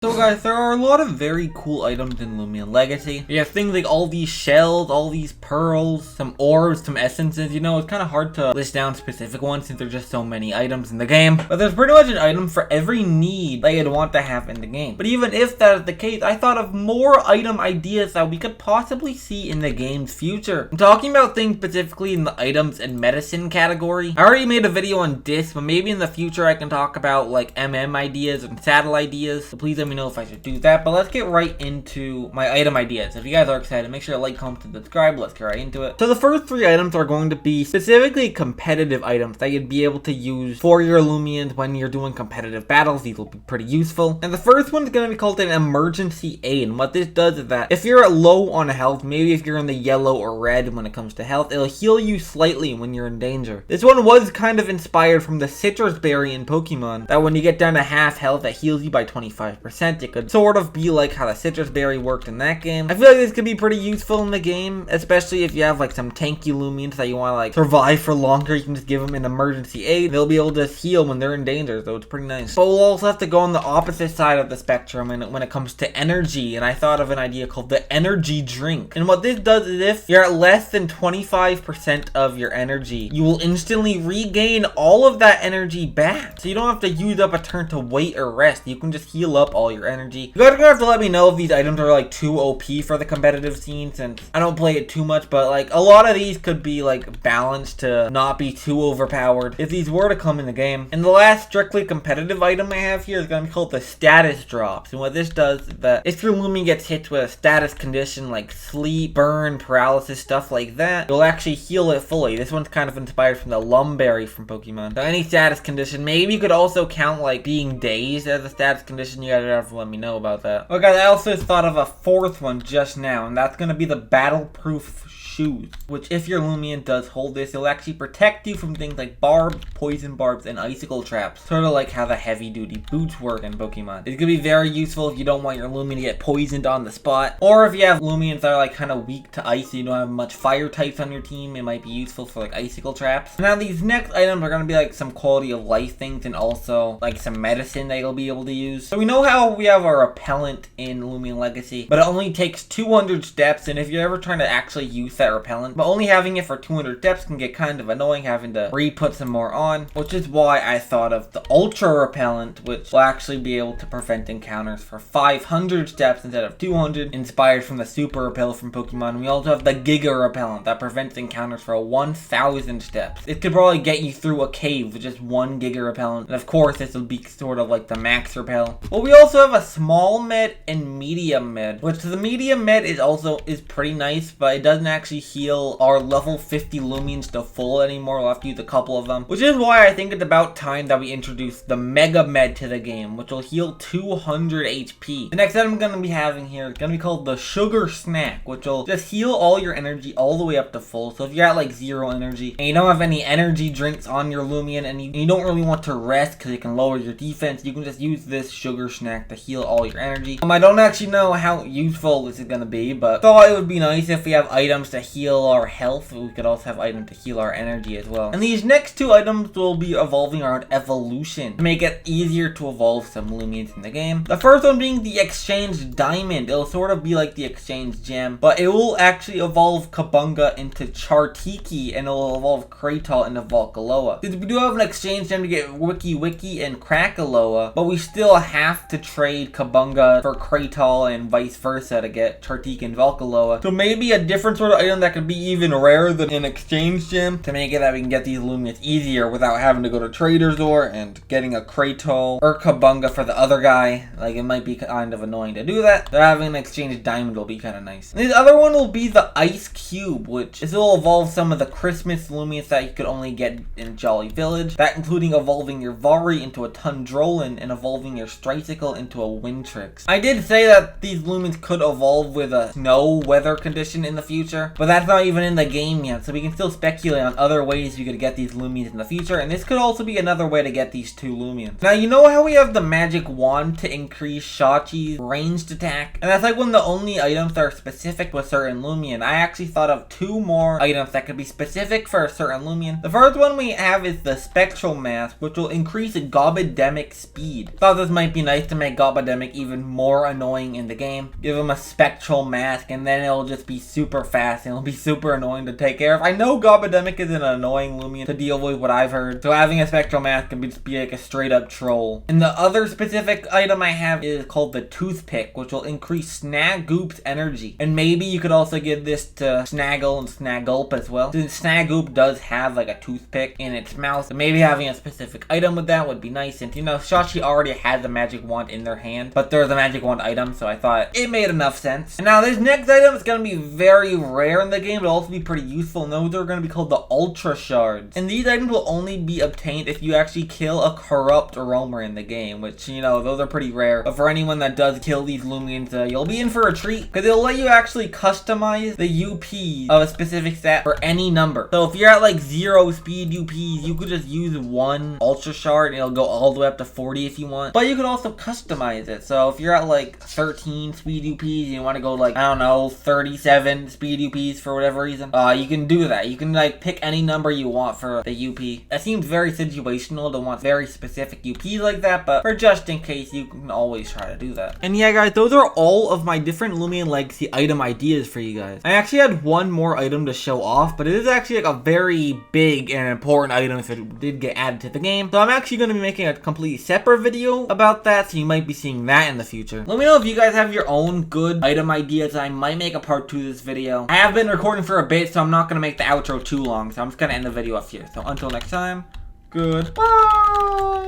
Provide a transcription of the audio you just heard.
So guys, there are a lot of very cool items in Loomian Legacy. You have things like all these shells, all these pearls, some orbs, some essences. You know, it's kind of hard to list down specific ones since there's just so many items in the game. But there's pretty much an item for every need that you'd want to have in the game. But even if that is the case, I thought of more item ideas that we could possibly see in the game's future. I'm talking about things specifically in the items and medicine category. I already made a video on this, but maybe in the future I can talk about like MM ideas and saddle ideas. So please let me know if I should do that. But let's get right into my item ideas. If you guys are excited, make sure to like, comment, and subscribe. Let's get right into it. So the first three items are going to be specifically competitive items that you'd be able to use for your Loomians when you're doing competitive battles. These will be pretty useful. And the first one is going to be called an emergency aid. And what this does is that if you're low on health, maybe if you're in the yellow or red when it comes to health, it'll heal you slightly when you're in danger. This one was kind of inspired from the citrus berry in Pokemon, that when you get down to half health, that heals you by 25%. It could sort of be like how the citrus berry worked in that game. I feel like this could be pretty useful in the game, especially if you have like some tanky Loomians that you want to like survive for longer. You can just give them an emergency aid. They'll be able to heal when they're in danger, so it's pretty nice. But we'll also have to go on the opposite side of the spectrum when it comes to energy, and I thought of an idea called the energy drink. And what this does is if you're at less than 25% of your energy, you will instantly regain all of that energy back. So you don't have to use up a turn to wait or rest. You can just heal up all your energy. You guys are gonna have to let me know if these items are like too OP for the competitive scene, since I don't play it too much, but like a lot of these could be like balanced to not be too overpowered if these were to come in the game. And the last strictly competitive item I have here is gonna be called the status drops. And what this does is that if your Loomian gets hit with a status condition like sleep, burn, paralysis, stuff like that, you'll actually heal it fully. This one's kind of inspired from the Lumberry from Pokemon. So any status condition, maybe you could also count like being dazed as a status condition. You guys have to let me know about that. Okay, I also thought of a fourth one just now, and that's gonna be the battle-proof shoes, which if your Loomian does hold this, it'll actually protect you from things like barbs, poison barbs, and icicle traps. Sort of like how the heavy-duty boots work in Pokemon. It's gonna be very useful if you don't want your Loomian to get poisoned on the spot, or if you have Loomians that are like kind of weak to ice, so you don't have much fire types on your team, it might be useful for like icicle traps. Now these next items are gonna be like some quality of life things and also like some medicine that you'll be able to use. So we know how we have our repellent in Loomian Legacy, but it only takes 200 steps, and if you're ever trying to actually use that repellent, but only having it for 200 steps can get kind of annoying, having to re-put some more on, which is why I thought of the ultra repellent, which will actually be able to prevent encounters for 500 steps instead of 200, inspired from the super repel from Pokemon. We also have the giga repellent that prevents encounters for 1000 steps. It could probably get you through a cave with just one giga repellent, and of course this will be sort of like the max repel. But we also have a small med and medium med, which the medium med is pretty nice, but it doesn't actually heal our level 50 Loomians to full anymore. We'll have to use a couple of them, which is why I think it's about time that we introduce the mega med to the game, which will heal 200 HP. The next item I'm going to be having here is going to be called the sugar snack, which will just heal all your energy all the way up to full. So if you're at like 0 energy and you don't have any energy drinks on your Loomian, and you don't really want to rest because it can lower your defense, you can just use this sugar snack to heal all your energy. I don't actually know how useful this is going to be, but thought it would be nice if we have items to heal our health. We could also have items to heal our energy as well. And these next two items will be evolving around evolution to make it easier to evolve some Loomians in the game. The first one being the exchange diamond. It'll sort of be like the exchange gem, but it will actually evolve Kabunga into Chartiki, and it'll evolve Kratal into Volcaloa. We do have an exchange gem to get Wiki and Krakaloa, but we still have to trade Kabunga for Kratal and vice versa to get Chartiki and Volcaloa. So maybe a different sort of item that could be even rarer than an exchange gem to make it that we can get these Loomians easier without having to go to Trader Store and getting a Kratal or Kabunga for the other guy. Like, it might be kind of annoying to do that. So having an exchange diamond will be kind of nice. And the other one will be the ice cube, which will evolve some of the Christmas Loomians that you could only get in Jolly Village. That including evolving your Vari into a Tundrolin and evolving your Stricicle into a Wintrix. I did say that these Loomians could evolve with a snow weather condition in the future, but that's not even in the game yet, so we can still speculate on other ways you could get these Loomians in the future, and this could also be another way to get these two Loomians. Now, you know how we have the magic wand to increase Shachi's ranged attack? And that's like one of the only items that are specific to a certain Loomian. I actually thought of two more items that could be specific for a certain Loomian. The first one we have is the Spectral Mask, which will increase Gobidemic speed. Thought this might be nice to make make Gobademic even more annoying in the game. Give him a spectral mask, and then it'll just be super fast, and it'll be super annoying to take care of. I know Gobademic is an annoying Loomian to deal with, what I've heard, so having a spectral mask can just be like a straight up troll. And the other specific item I have is called the Toothpick, which will increase Snagoop's energy. And maybe you could also give this to Snaggle and Snaggulp as well. Since Snagoop does have like a toothpick in its mouth, so maybe having a specific item with that would be nice. And you know, Shashi already has the magic wand in their hand, but there's a magic wand item, so I thought it made enough sense. And now this next item is going to be very rare in the game, but also be pretty useful. And those are going to be called the Ultra Shards. And these items will only be obtained if you actually kill a corrupt roamer in the game, which, you know, those are pretty rare. But for anyone that does kill these Loomians, you'll be in for a treat, because it'll let you actually customize the UPs of a specific stat for any number. So if you're at like 0 speed UPs, you could just use one Ultra Shard and it'll go all the way up to 40 if you want. But you could also customize it. So if you're at like 13 speed UPs and you want to go like, I don't know, 37 speed UPs for whatever reason, you can do that. You can like pick any number you want for the UP. That seems very situational to want very specific UPs like that, but for just in case, you can always try to do that. And yeah, guys, those are all of my different Loomian Legacy item ideas for you guys. I actually had one more item to show off, but it is actually like a very big and important item if it did get added to the game. So I'm actually going to be making a completely separate video about that, so you might be seeing that in the future. Let me know if you guys have your own good item ideas. I might make a part 2 of this video. I have been recording for a bit, so I'm not going to make the outro too long, so I'm just going to end the video off here. So until next time, goodbye!